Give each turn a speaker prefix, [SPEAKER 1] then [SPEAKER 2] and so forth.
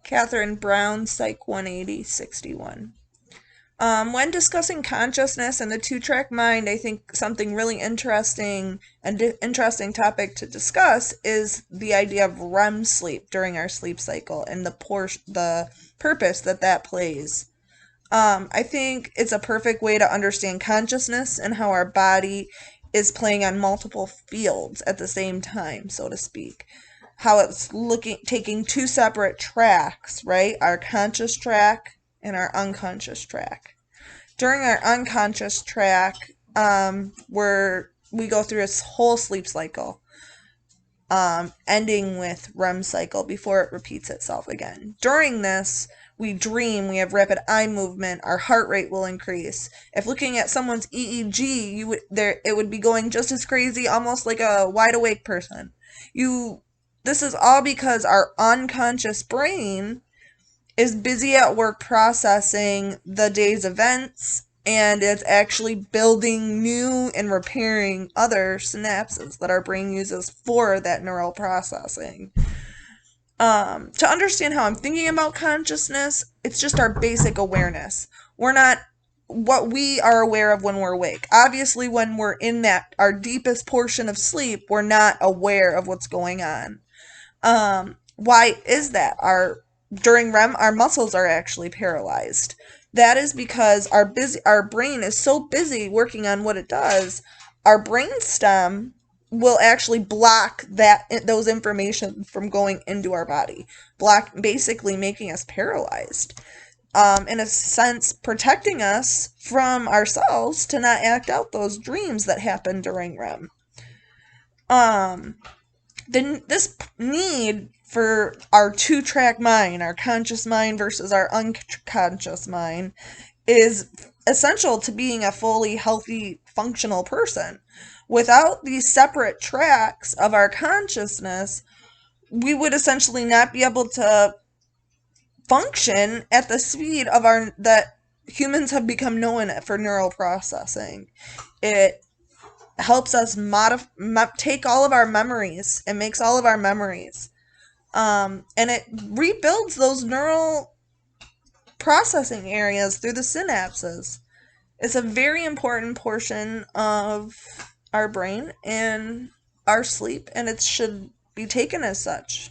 [SPEAKER 1] Catherine Brown, Psych 18061. When discussing consciousness and the two-track mind, I think something really interesting and interesting topic to discuss is the idea of REM sleep during our sleep cycle and the purpose that that plays. I think it's a perfect way to understand consciousness and how our body is playing on multiple fields at the same time, so to speak. How it's taking two separate tracks, right? Our conscious track and our unconscious track. During our unconscious track, where we go through a whole sleep cycle, ending with REM cycle before it repeats itself again. During this, we dream, we have rapid eye movement, our heart rate will increase. If looking at someone's EEG, it would be going just as crazy, almost like a wide awake person. This is all because our unconscious brain is busy at work processing the day's events, and it's actually building new and repairing other synapses that our brain uses for that neural processing. To understand how I'm thinking about consciousness, it's just our basic awareness. We're not what we are aware of when we're awake. Obviously, when we're in that our deepest portion of sleep, we're not aware of what's going on. Why is that? During REM, our muscles are actually paralyzed. That is because our brain is so busy working on what it does. Our brainstem will actually block those information from going into our body, basically making us paralyzed. In a sense, protecting us from ourselves to not act out those dreams that happen during REM. Um, then this need for our two-track mind, our conscious mind versus our unconscious mind, is essential to being a fully healthy, functional person. Without these separate tracks of our consciousness, we would essentially not be able to function at the speed of our that humans have become known for neural processing. It helps us take all of our memories. It makes all of our memories. And it rebuilds those neural processing areas through the synapses. It's a very important portion of our brain and our sleep, and it should be taken as such.